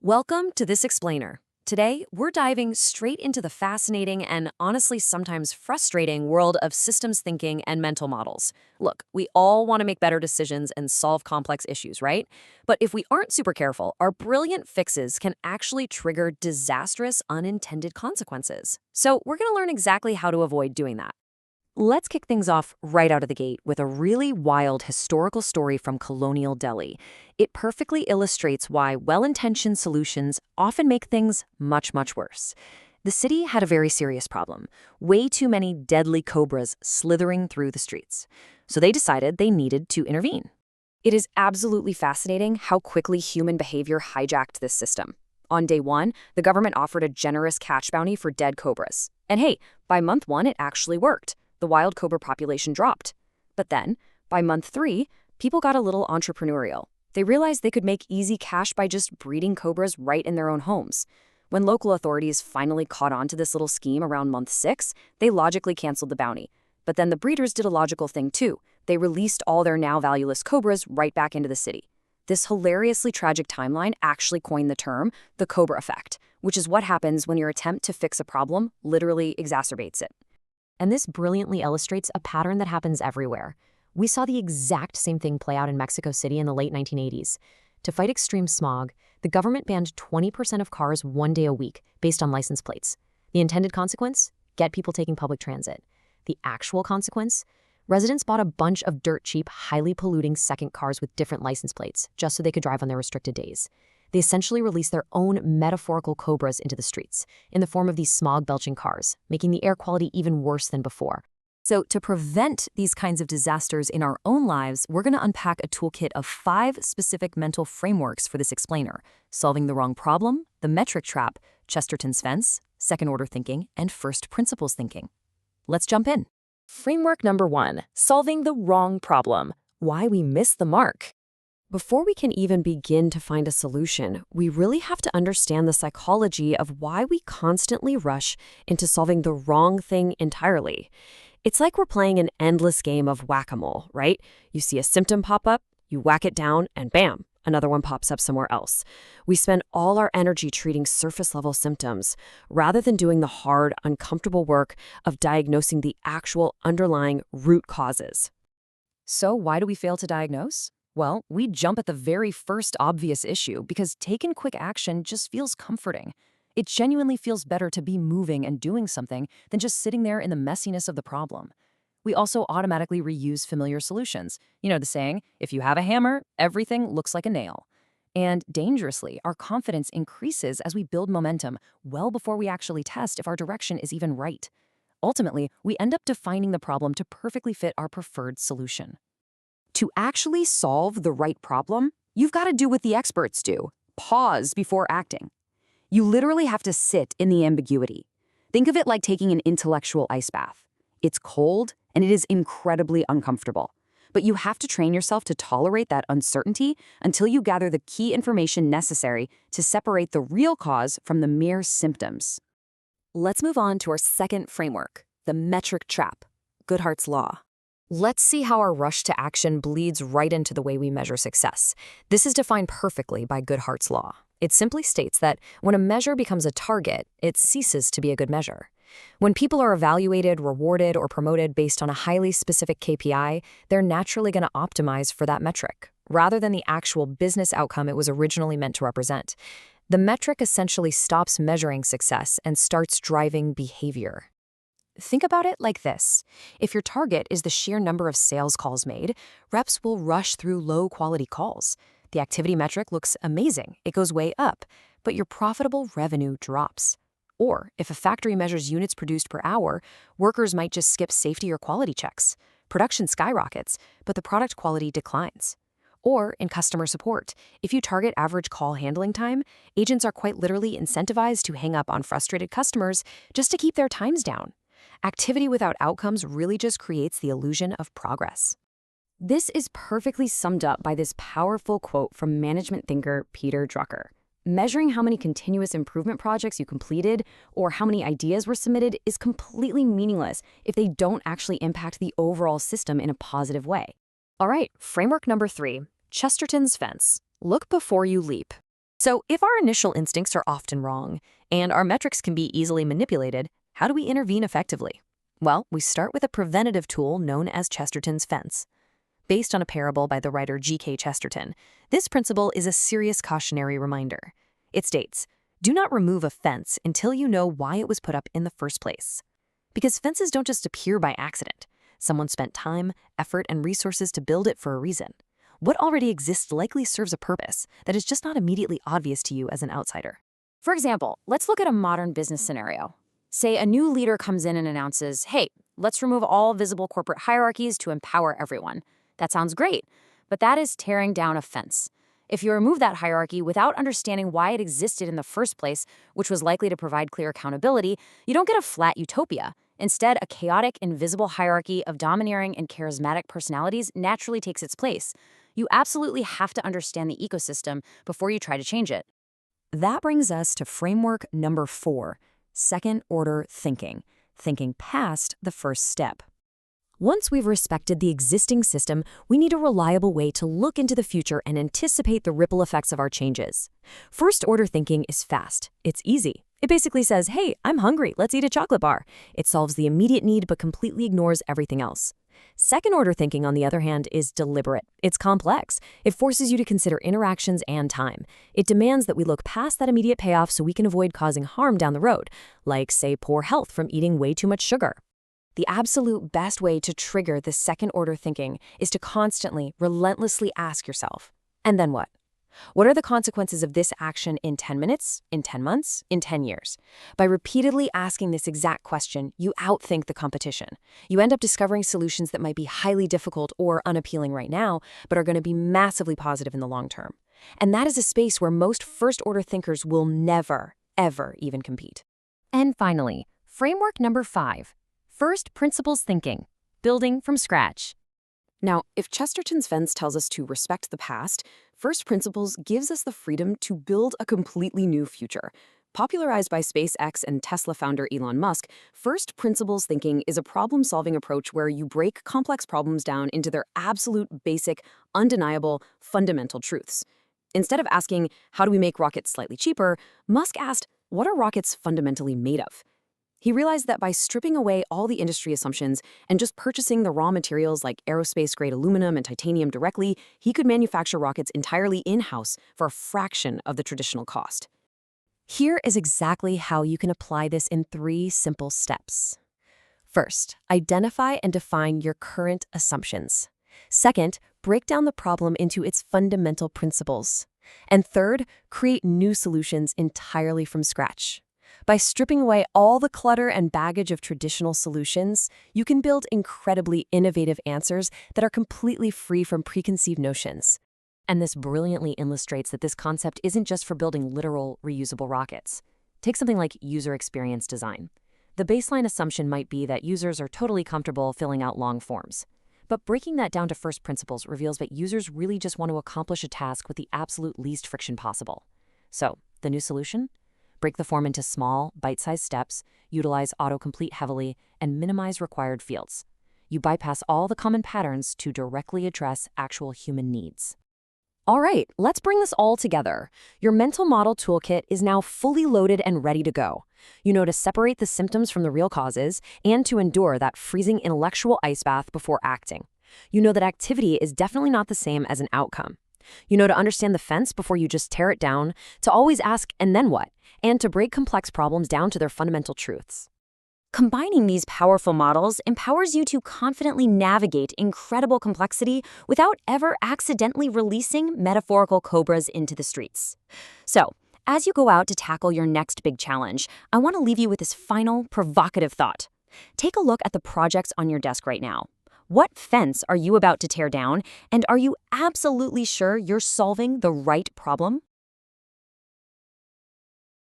Welcome to This Explainer. Today, we're diving straight into the fascinating and honestly sometimes frustrating world of systems thinking and mental models. Look, we all want to make better decisions and solve complex issues, right? But if we aren't super careful, our brilliant fixes can actually trigger disastrous unintended consequences. So we're going to learn exactly how to avoid doing that. Let's kick things off right out of the gate with a really wild historical story from colonial Delhi. It perfectly illustrates why well-intentioned solutions often make things much, much worse. The city had a very serious problem: way too many deadly cobras slithering through the streets. So they decided they needed to intervene. It is absolutely fascinating how quickly human behavior hijacked this system. On day one, the government offered a generous catch bounty for dead cobras. And hey, by month one, it actually worked. The wild cobra population dropped. But then, by month three, people got a little entrepreneurial. They realized they could make easy cash by just breeding cobras right in their own homes. When local authorities finally caught on to this little scheme around month six, they logically canceled the bounty. But then the breeders did a logical thing too. They released all their now valueless cobras right back into the city. This hilariously tragic timeline actually coined the term the cobra effect, which is what happens when your attempt to fix a problem literally exacerbates it. And this brilliantly illustrates a pattern that happens everywhere. We saw the exact same thing play out in Mexico City in the late 1980s. To fight extreme smog, the government banned 20% of cars one day a week based on license plates. The intended consequence? Get people taking public transit. The actual consequence? Residents bought a bunch of dirt-cheap, highly polluting second cars with different license plates, just so they could drive on their restricted days. They essentially released their own metaphorical cobras into the streets, in the form of these smog-belching cars, making the air quality even worse than before. So to prevent these kinds of disasters in our own lives, we're going to unpack a toolkit of 5 specific mental frameworks for this explainer: solving the wrong problem, the metric trap, Chesterton's fence, second-order thinking, and first principles thinking. Let's jump in. Framework number 1, solving the wrong problem: why we miss the mark. Before we can even begin to find a solution, we really have to understand the psychology of why we constantly rush into solving the wrong thing entirely. It's like we're playing an endless game of whack-a-mole, right? You see a symptom pop up, you whack it down, and bam, another one pops up somewhere else. We spend all our energy treating surface-level symptoms rather than doing the hard, uncomfortable work of diagnosing the actual underlying root causes. So why do we fail to diagnose? Well, we jump at the very first obvious issue because taking quick action just feels comforting. It genuinely feels better to be moving and doing something than just sitting there in the messiness of the problem. We also automatically reuse familiar solutions. You know the saying, if you have a hammer, everything looks like a nail. And dangerously, our confidence increases as we build momentum well before we actually test if our direction is even right. Ultimately, we end up defining the problem to perfectly fit our preferred solution. To actually solve the right problem, you've got to do what the experts do: pause before acting. You literally have to sit in the ambiguity. Think of it like taking an intellectual ice bath. It's cold and it is incredibly uncomfortable. But you have to train yourself to tolerate that uncertainty until you gather the key information necessary to separate the real cause from the mere symptoms. Let's move on to our second framework, the metric trap, Goodhart's law. Let's see how our rush to action bleeds right into the way we measure success. This is defined perfectly by Goodhart's law. It simply states that when a measure becomes a target, it ceases to be a good measure. When people are evaluated, rewarded, or promoted based on a highly specific KPI, they're naturally going to optimize for that metric, rather than the actual business outcome it was originally meant to represent. The metric essentially stops measuring success and starts driving behavior. Think about it like this. If your target is the sheer number of sales calls made, reps will rush through low-quality calls. The activity metric looks amazing. It goes way up, but your profitable revenue drops. Or if a factory measures units produced per hour, workers might just skip safety or quality checks. Production skyrockets, but the product quality declines. Or in customer support, if you target average call handling time, agents are quite literally incentivized to hang up on frustrated customers just to keep their times down. Activity without outcomes really just creates the illusion of progress. This is perfectly summed up by this powerful quote from management thinker Peter Drucker. Measuring how many continuous improvement projects you completed or how many ideas were submitted is completely meaningless if they don't actually impact the overall system in a positive way. All right, framework number 3, Chesterton's fence. Look before you leap. So, if our initial instincts are often wrong and our metrics can be easily manipulated, how do we intervene effectively? Well, we start with a preventative tool known as Chesterton's fence. Based on a parable by the writer G.K. Chesterton, this principle is a serious cautionary reminder. It states, "Do not remove a fence until you know why it was put up in the first place." Because fences don't just appear by accident. Someone spent time, effort, and resources to build it for a reason. What already exists likely serves a purpose that is just not immediately obvious to you as an outsider. For example, let's look at a modern business scenario. Say a new leader comes in and announces, hey, let's remove all visible corporate hierarchies to empower everyone. That sounds great, but that is tearing down a fence. If you remove that hierarchy without understanding why it existed in the first place, which was likely to provide clear accountability, you don't get a flat utopia. Instead, a chaotic, invisible hierarchy of domineering and charismatic personalities naturally takes its place. You absolutely have to understand the ecosystem before you try to change it. That brings us to framework number 4, second-order thinking, thinking past the first step. Once we've respected the existing system, we need a reliable way to look into the future and anticipate the ripple effects of our changes. First-order thinking is fast. It's easy. It basically says, hey, I'm hungry, let's eat a chocolate bar. It solves the immediate need but completely ignores everything else. Second-order thinking, on the other hand, is deliberate. It's complex. It forces you to consider interactions and time. It demands that we look past that immediate payoff so we can avoid causing harm down the road, like, say, poor health from eating way too much sugar. The absolute best way to trigger this second-order thinking is to constantly, relentlessly ask yourself, and then what? What are the consequences of this action in 10 minutes, in 10 months, in 10 years? By repeatedly asking this exact question, you outthink the competition. You end up discovering solutions that might be highly difficult or unappealing right now, but are going to be massively positive in the long term. And that is a space where most first-order thinkers will never, ever even compete. And finally, framework number 5, first principles thinking, building from scratch. Now, if Chesterton's fence tells us to respect the past, First Principles gives us the freedom to build a completely new future. Popularized by SpaceX and Tesla founder Elon Musk, First Principles thinking is a problem-solving approach where you break complex problems down into their absolute, basic, undeniable, fundamental truths. Instead of asking, how do we make rockets slightly cheaper, Musk asked, what are rockets fundamentally made of? He realized that by stripping away all the industry assumptions and just purchasing the raw materials like aerospace-grade aluminum and titanium directly, he could manufacture rockets entirely in-house for a fraction of the traditional cost. Here is exactly how you can apply this in 3 simple steps. First, identify and define your current assumptions. Second, break down the problem into its fundamental principles. And third, create new solutions entirely from scratch. By stripping away all the clutter and baggage of traditional solutions, you can build incredibly innovative answers that are completely free from preconceived notions. And this brilliantly illustrates that this concept isn't just for building literal, reusable rockets. Take something like user experience design. The baseline assumption might be that users are totally comfortable filling out long forms. But breaking that down to first principles reveals that users really just want to accomplish a task with the absolute least friction possible. So, the new solution? Break the form into small, bite-sized steps, utilize autocomplete heavily, and minimize required fields. You bypass all the common patterns to directly address actual human needs. All right, let's bring this all together. Your mental model toolkit is now fully loaded and ready to go. You know to separate the symptoms from the real causes and to endure that freezing intellectual ice bath before acting. You know that activity is definitely not the same as an outcome. You know to understand the fence before you just tear it down, to always ask, and then what? And to break complex problems down to their fundamental truths. Combining these powerful models empowers you to confidently navigate incredible complexity without ever accidentally releasing metaphorical cobras into the streets. So, as you go out to tackle your next big challenge, I want to leave you with this final, provocative thought. Take a look at the projects on your desk right now. What fence are you about to tear down, and are you absolutely sure you're solving the right problem?